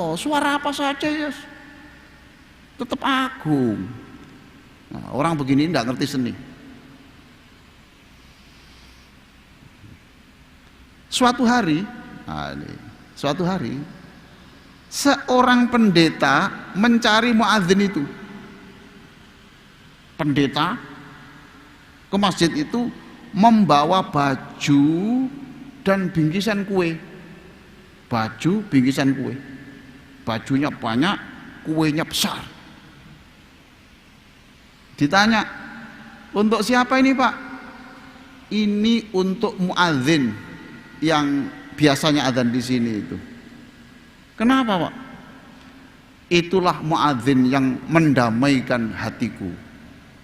Allah, suara apa saja ya tetap agung. Nah, orang begini tidak ngerti seni. Suatu hari seorang pendeta mencari muadzin itu. Pendeta ke masjid itu membawa baju dan bingkisan kue. Baju, bingkisan kue. Bajunya banyak, kuenya besar. Ditanya, untuk siapa ini Pak? Ini untuk muadzin yang biasanya adzan di sini itu. Kenapa Pak? Itulah muadzin yang mendamaikan hatiku,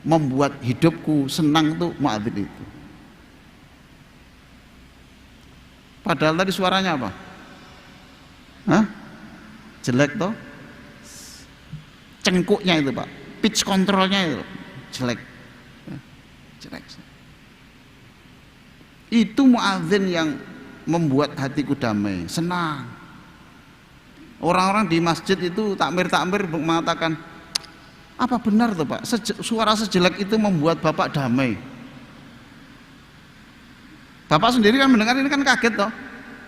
membuat hidupku senang tuh muadzin itu. Padahal tadi suaranya apa? Hah? Jelek toh? Cengkuknya itu Pak, pitch controlnya itu jelek. Jelek. Itu muadzin yang membuat hatiku damai, senang. Orang-orang di masjid itu takmir-takmir mengatakan, apa benar tuh Pak? Suara sejelek itu membuat Bapak damai. Bapak sendiri kan mendengar ini kan kaget toh.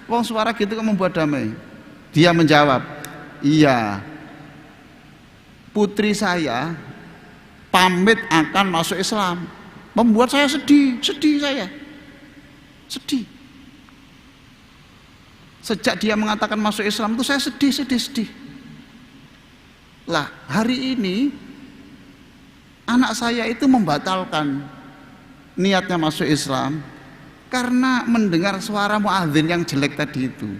Wong suara gitu kan membuat damai. Dia menjawab, iya, putri saya pamit akan masuk Islam, membuat saya sedih saya. Sedih. Sejak dia mengatakan masuk Islam itu saya sedih. Lah, hari ini anak saya itu membatalkan niatnya masuk Islam karena mendengar suara muadzin yang jelek tadi itu.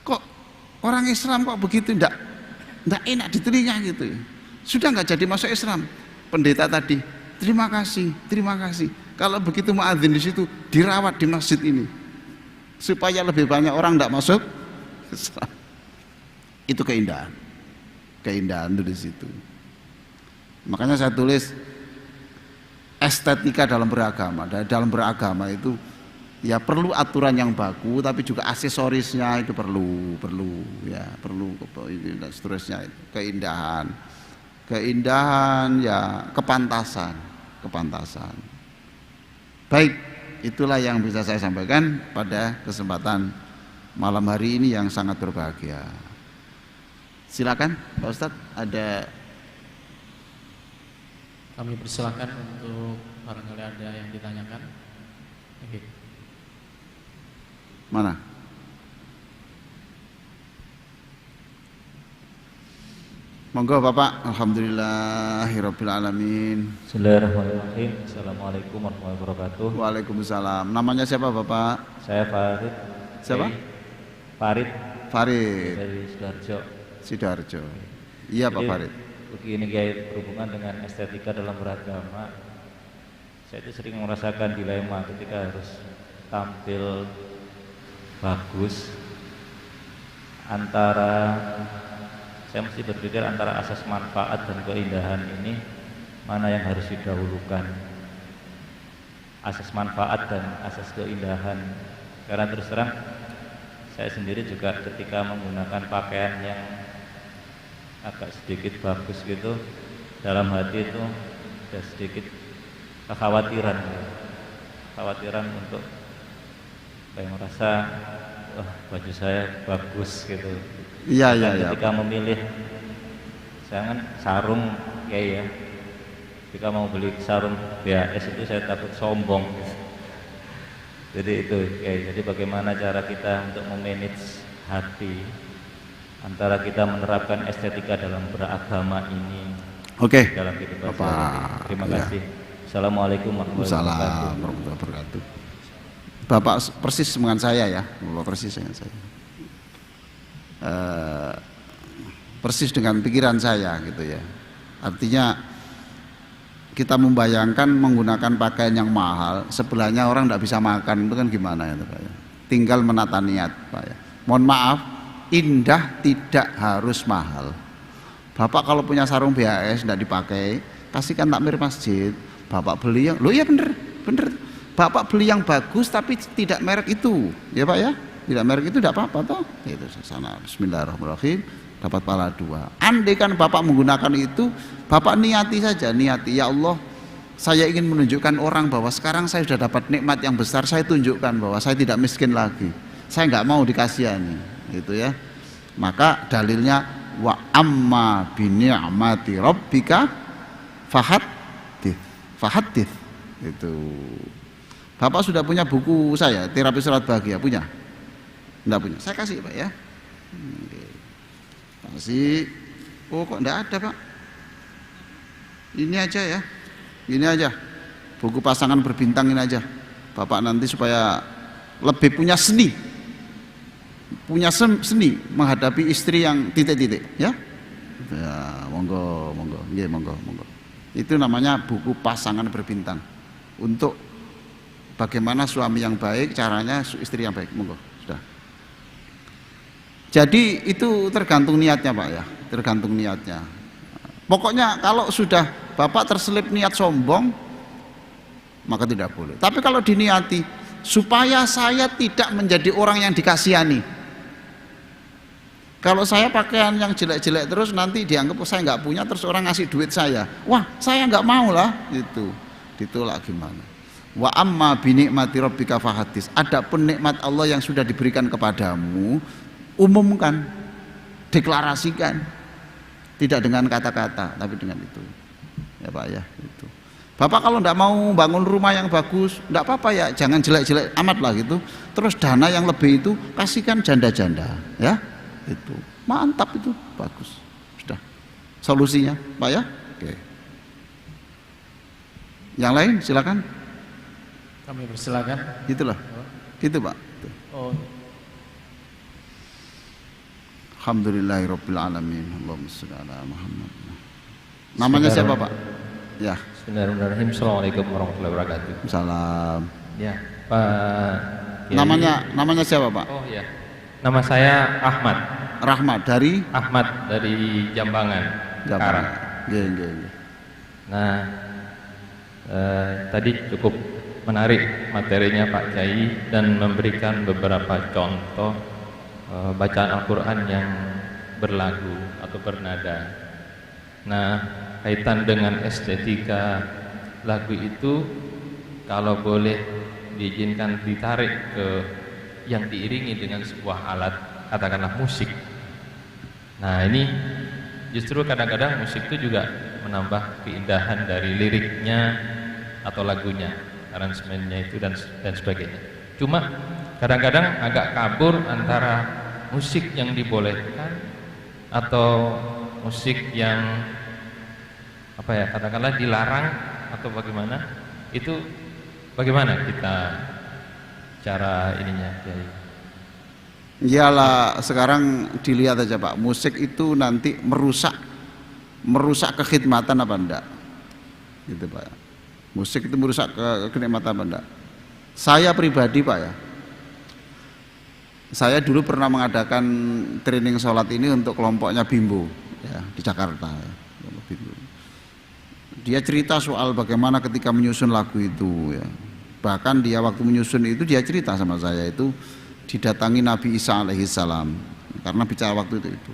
Kok orang Islam kok begitu enggak enak di telinga gitu ya. Sudah enggak jadi masuk Islam. Pendeta tadi, terima kasih. Kalau begitu muadzin di situ dirawat di masjid ini supaya lebih banyak orang enggak masuk Islam. Itu keindahan itu di situ. Makanya saya tulis estetika dalam beragama. Dalam beragama itu ya perlu aturan yang baku, tapi juga aksesorisnya itu perlu dan seterusnya. Keindahan ya kepantasan. Baik, itulah yang bisa saya sampaikan pada kesempatan malam hari ini yang sangat berbahagia. Silakan Pak Ustadz, ada. Kami persilakan untuk barangkali ada yang ditanyakan. Oke. Mana? Monggo Bapak. Alhamdulillahirabbil alamin. Bismillahirrahmanirrahim. Assalamualaikum warahmatullahi wabarakatuh. Waalaikumsalam. Namanya siapa Bapak? Saya Farid. Siapa? Farid dari Sidoarjo. Iya Pak Jadi, Farid. Begini Kiai, berhubungan dengan estetika dalam beragama, saya itu sering merasakan dilema ketika harus tampil bagus saya mesti berpikir antara asas manfaat dan keindahan ini mana yang harus didahulukan, asas manfaat dan asas keindahan. Karena terus terang saya sendiri juga ketika menggunakan pakaian yang agak sedikit bagus gitu, dalam hati itu ada sedikit kekhawatiran untuk merasa wah baju saya bagus gitu. Iya. Ketika memilih, saya kan sarung ya. Ketika mau beli sarung BAS itu saya takut sombong. Jadi itu ya. Jadi bagaimana cara kita untuk memanage hati antara kita menerapkan estetika dalam beragama ini. Oke. Dalam kehidupan Bapak. Terima kasih. Assalamualaikum warahmatullahi wabarakatuh. Bapak persis dengan saya ya. Bapak persis dengan saya. Persis dengan pikiran saya gitu ya. Artinya kita membayangkan menggunakan pakaian yang mahal, sebelahnya orang tidak bisa makan, itu kan gimana ya Pak ya. Tinggal menata niat Pak ya. Mohon maaf, indah tidak harus mahal. Bapak kalau punya sarung BHS tidak dipakai, kasihkan takmir masjid. Bapak beli yang, loh iya bener. Bapak beli yang bagus tapi tidak merek itu, ya Pak ya. tidak merek itu tidak apa-apa toh. Itu sana bismillahirrahmanirrahim dapat pahala 2. Andai kan Bapak menggunakan itu, Bapak niati saja, niati ya Allah, saya ingin menunjukkan orang bahwa sekarang saya sudah dapat nikmat yang besar, saya tunjukkan bahwa saya tidak miskin lagi. Saya nggak mau dikasihani, gitu ya. Maka dalilnya wa amma bi ni'mati rabbika fahaddits. Itu. Bapak sudah punya buku saya, Terapi Sholat Bahagia, punya? Enggak punya. Saya kasih, Pak ya. Kasih. Oh, kok enggak ada, Pak? Ini aja ya. Ini aja. Buku pasangan berbintang ini aja. Bapak nanti supaya lebih punya seni. Punya seni menghadapi istri yang titik-titik, ya. Ya, monggo. Nggih, monggo. Itu namanya buku pasangan berbintang. Untuk bagaimana suami yang baik, caranya istri yang baik. Monggo, sudah. Jadi itu tergantung niatnya, Pak ya. Tergantung niatnya. Pokoknya kalau sudah Bapak terselip niat sombong, maka tidak boleh. Tapi kalau diniati supaya saya tidak menjadi orang yang dikasihani. Kalau saya pakaian yang jelek-jelek terus nanti dianggap saya nggak punya, terus orang ngasih duit saya, wah saya nggak mau lah, itu ditolak gimana? Wa amma bi ni'mati rabbika fahaddits. Adapun nikmat Allah yang sudah diberikan kepadamu, umumkan, deklarasikan, tidak dengan kata-kata, tapi dengan itu, ya Pak ya. Itu. Bapak kalau nggak mau bangun rumah yang bagus, nggak apa-apa ya, jangan jelek-jelek amat lah gitu. Terus dana yang lebih itu kasihkan janda-janda, ya. Itu mantap, itu bagus, sudah solusinya Pak ya. Oke, yang lain silakan. Kami persilakan. Itulah, gitu Pak. Oh. Alhamdulillahirabbil alamin. Allahumma shalli ala Muhammad. Namanya siapa Pak? Ya. Bismillahirrahmanirrahim. Assalamualaikum warahmatullahi wabarakatuh. Salam. Ya, Pak. Namanya siapa Pak? Oh ya. Nama saya Ahmad. Rahmat dari Jambangan. Jambangan. Nggih. Nah, tadi cukup menarik materinya Pak Kiai dan memberikan beberapa contoh bacaan Al-Quran yang berlagu atau bernada. Nah, kaitan dengan estetika lagu itu, kalau boleh diizinkan ditarik ke yang diiringi dengan sebuah alat, katakanlah musik. Nah, ini justru kadang-kadang musik itu juga menambah keindahan dari liriknya atau lagunya, aransemennya itu dan sebagainya. Cuma kadang-kadang agak kabur antara musik yang dibolehkan atau musik yang apa ya, katakanlah dilarang atau bagaimana. Itu bagaimana kita cara ininya, Kiai? Iyalah, sekarang dilihat aja Pak, musik itu nanti merusak kekhidmatan apa enggak, gitu Pak. Musik itu merusak kenikmatan apa enggak? Saya pribadi Pak ya, saya dulu pernah mengadakan training sholat ini untuk kelompoknya Bimbo ya, di Jakarta ya. Dia cerita soal bagaimana ketika menyusun lagu itu ya. Bahkan dia waktu menyusun itu dia cerita sama saya, itu didatangi Nabi Isa alaihissalam karena bicara waktu itu.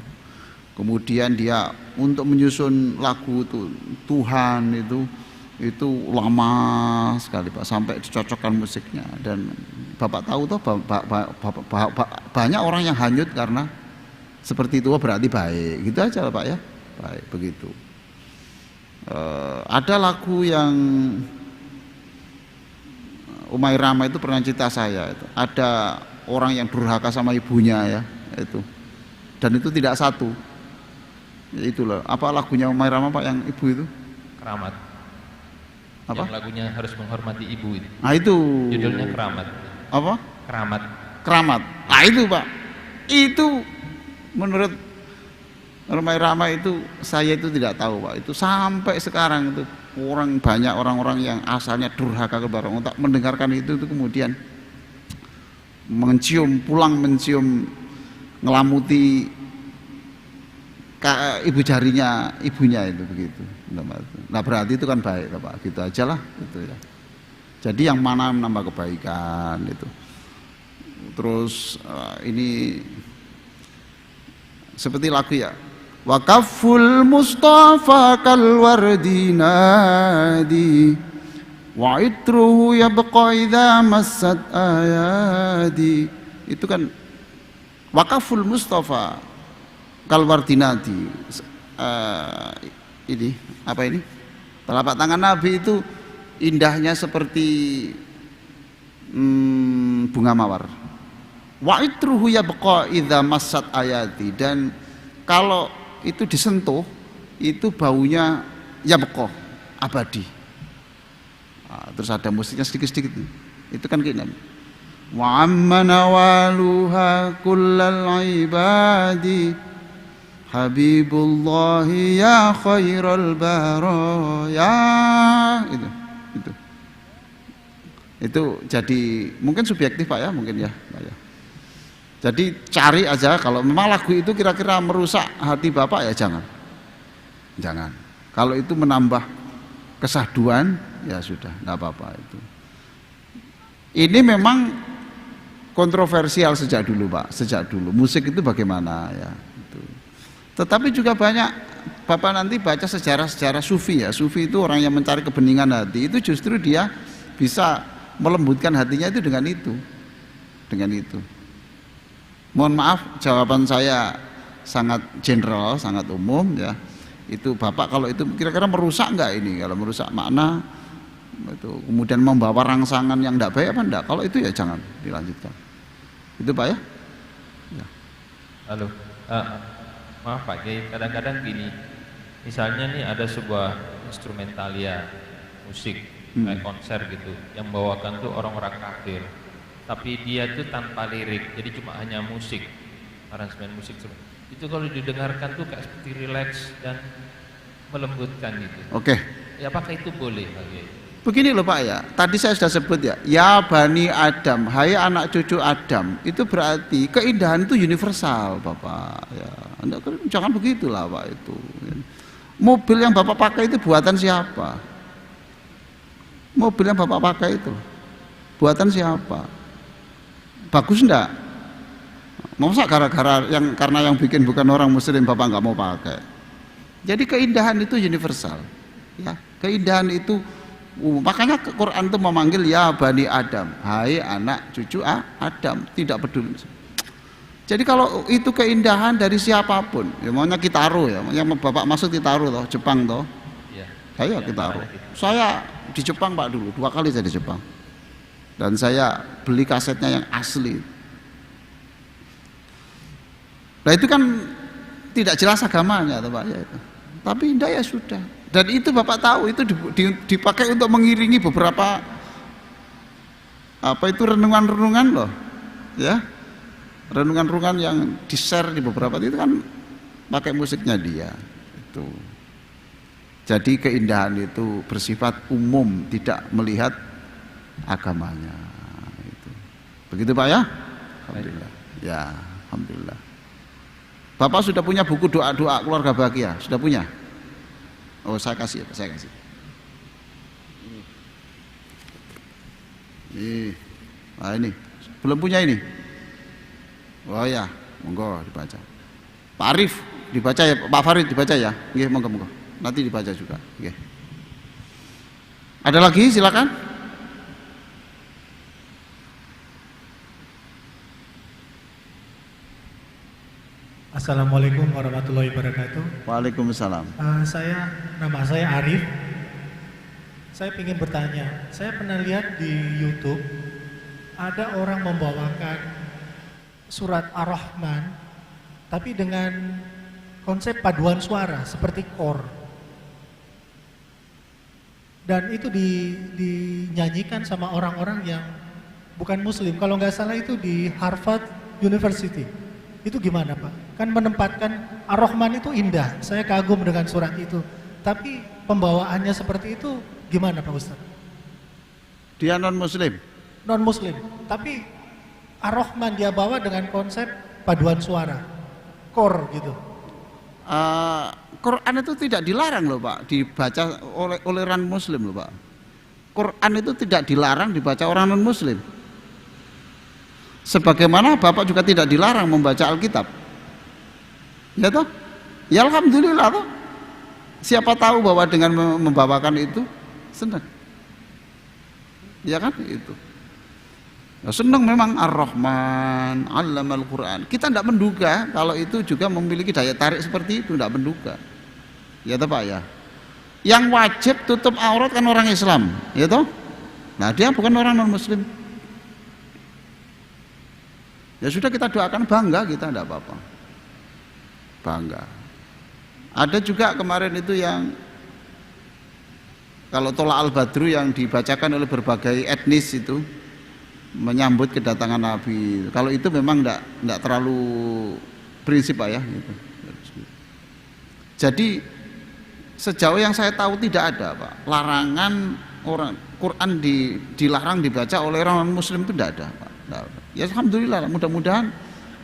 Kemudian dia untuk menyusun lagu itu Tuhan itu lama sekali Pak, sampai dicocokkan musiknya. Dan Bapak tahu toh banyak orang yang hanyut karena seperti itu, berarti baik, gitu aja Pak ya, baik begitu. Ada lagu yang Umay Rama itu pernah cerita saya itu, ada orang yang durhaka sama ibunya ya itu, dan itu tidak satu. Ya, itulah apa lagunya Umay Rama Pak yang ibu itu? Keramat. Apa? Yang lagunya harus menghormati ibu itu. Nah itu. Judulnya Keramat. Apa? Keramat. Nah itu Pak. Itu menurut Umay Rama itu saya itu tidak tahu Pak. Itu sampai sekarang itu banyak orang-orang yang asalnya durhaka kepada orang tak mendengarkan itu kemudian mencium ngelamuti ibu jarinya ibunya itu begitu. Nah berarti itu kan baik Pak, gitu aja lah gitu ya. Jadi yang mana menambah kebaikan itu. Terus ini seperti lagu ya. Wa kafful Mustafa kal wardi nadi wa itruhu yabqa idza massat ayadi. Itu kan wa kafful Mustafa kal wardi nadi. Ini apa ini? Telapak tangan Nabi itu indahnya seperti bunga mawar. Wa itruhu yabqa idza massat ayati, dan kalau itu disentuh itu baunya yabqa, abadi. Terus ada musiknya sedikit-sedikit. Itu kan kayak Nabi. Wa amma nawaluha kullal ibadi habibullahi ya khairal baraya. Itu jadi mungkin subjektif Pak ya, mungkin ya Pak ya. Jadi cari aja, kalau memang lagu itu kira-kira merusak hati Bapak ya jangan. Kalau itu menambah kesahduan ya sudah, nggak apa-apa itu. Ini memang kontroversial sejak dulu Pak, sejak dulu. Musik itu bagaimana ya itu. Tetapi juga banyak Bapak nanti baca sejarah-sejarah sufi ya. Sufi itu orang yang mencari kebeningan hati, itu justru dia bisa melembutkan hatinya itu dengan itu. Dengan itu. Mohon maaf jawaban saya sangat general, sangat umum ya. Itu Bapak kalau itu kira-kira merusak enggak ini? Kalau merusak makna itu kemudian membawa rangsangan yang enggak baik apa enggak? Kalau itu ya jangan dilanjutkan. Itu Pak ya? Ya. Halo. Maaf Pak Kiai, kadang-kadang gini. Misalnya nih ada sebuah instrumentalia musik kayak konser gitu yang membawakan tuh orang-orang kafir. Tapi dia tuh tanpa lirik, jadi cuma hanya musik, aransemen musik. Itu kalau didengarkan tuh kayak seperti rileks dan melembutkan gitu. Oke. Ya apakah itu boleh Pak Kiai? Begini loh Pak ya, tadi saya sudah sebut ya, ya Bani Adam, hai anak cucu Adam, itu berarti keindahan itu universal Bapak ya. Jangan begitulah Pak itu. Mobil yang Bapak pakai itu buatan siapa? Mobil yang Bapak pakai itu buatan siapa? Bagus enggak? Masa gara-gara karena yang bikin bukan orang muslim Bapak nggak mau pakai? Jadi keindahan itu universal ya. Keindahan itu makanya Quran itu memanggil ya Bani Adam, hai anak cucu Adam, tidak peduli. Jadi kalau itu keindahan dari siapapun, ya maunya Kitaro ya, yang Bapak masuk Kitaro toh, Jepang toh. Iya. Ayo Kitaro. Saya di Jepang Pak dulu, 2 kali saya di Jepang. Dan saya beli kasetnya yang asli. Nah itu kan tidak jelas agamanya Pak ya itu. Tapi indah ya sudah. Dan itu Bapak tahu itu dipakai untuk mengiringi beberapa apa itu renungan-renungan loh. Ya. Renungan-renungan yang di-share di beberapa itu kan pakai musiknya dia. Itu. Jadi keindahan itu bersifat umum, tidak melihat agamanya itu. Begitu Pak ya? Alhamdulillah. Ya, alhamdulillah. Bapak sudah punya buku doa-doa keluarga bahagia? Sudah punya? Oh, saya kasih ya, saya kasih. Nah ini, belum punya ini. Oh ya, monggo dibaca. Pak Arif dibaca ya, Pak Farid dibaca ya. Nggih, monggo. Nanti dibaca juga. Nggih. Ada lagi silakan. Assalamualaikum warahmatullahi wabarakatuh. Waalaikumsalam. Nama saya Arif. Saya ingin bertanya. Saya pernah lihat di YouTube ada orang membawakan surat Ar-Rahman, tapi dengan konsep paduan suara seperti kor. Dan itu dinyanyikan sama orang-orang yang bukan Muslim. Kalau nggak salah itu di Harvard University. Itu gimana Pak? Kan menempatkan Ar-Rahman itu indah, saya kagum dengan surat itu. Tapi pembawaannya seperti itu gimana Pak Ustaz? Dia non muslim? Non muslim, tapi Ar-Rahman dia bawa dengan konsep paduan suara, kor gitu. Quran itu tidak dilarang loh Pak, dibaca oleh orang muslim loh Pak. Quran itu tidak dilarang dibaca orang non muslim. Sebagaimana Bapak juga tidak dilarang membaca Alkitab. Ya toh? Ya alhamdulillah toh. Siapa tahu bahwa dengan membawakan itu senang. Ya kan itu. Ya, senang memang Ar-Rahman 'allamal Qur'an. Kita tidak menduga kalau itu juga memiliki daya tarik seperti itu, tidak menduga. Ya toh Pak ya. Yang wajib tutup aurat kan orang Islam, ya toh? Nah, dia bukan orang non muslim. Ya sudah, kita doakan, bangga kita, tidak apa-apa. Bangga. Ada juga kemarin itu yang kalau Tolak al-Badru yang dibacakan oleh berbagai etnis itu menyambut kedatangan Nabi. Kalau itu memang tidak terlalu prinsip Pak ya gitu. Jadi sejauh yang saya tahu tidak ada Pak larangan orang Quran dilarang dibaca oleh orang muslim, itu tidak ada Pak. Tidak ada. Ya alhamdulillah, mudah-mudahan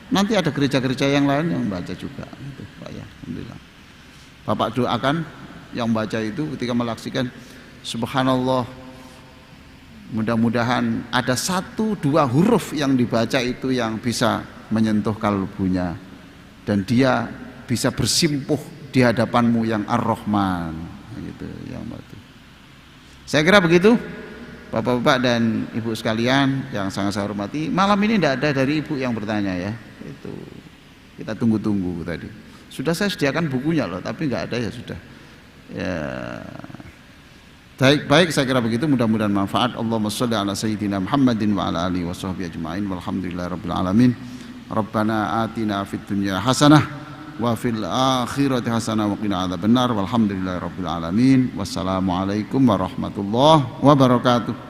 nanti ada gereja-gereja yang lain yang membaca juga gitu, Pak ya. Alhamdulillah. Bapak doakan yang membaca itu ketika melaksanakan subhanallah, mudah-mudahan ada 1-2 huruf yang dibaca itu yang bisa menyentuh kalbunya dan dia bisa bersimpuh di hadapanmu yang Ar-Rahman gitu, yang batu. Saya kira begitu Bapak-bapak dan Ibu sekalian yang sangat saya hormati. Malam ini tidak ada dari Ibu yang bertanya ya. Itu kita tunggu-tunggu tadi. Sudah saya sediakan bukunya loh, tapi nggak ada ya sudah. Ya. Baik, saya kira begitu. Mudah-mudahan manfaat. Allahumma sholli ala sayyidina Muhammadin wa ala alihi washabbihi ajma'in. Walhamdulillahirabbil alamin. Rabbana atina fid dunya hasanah wa fil akhirati hasanah wa qina adzabannar. Walhamdulillahirabbil alamin. Wassalamualaikum warahmatullahi wabarakatuh.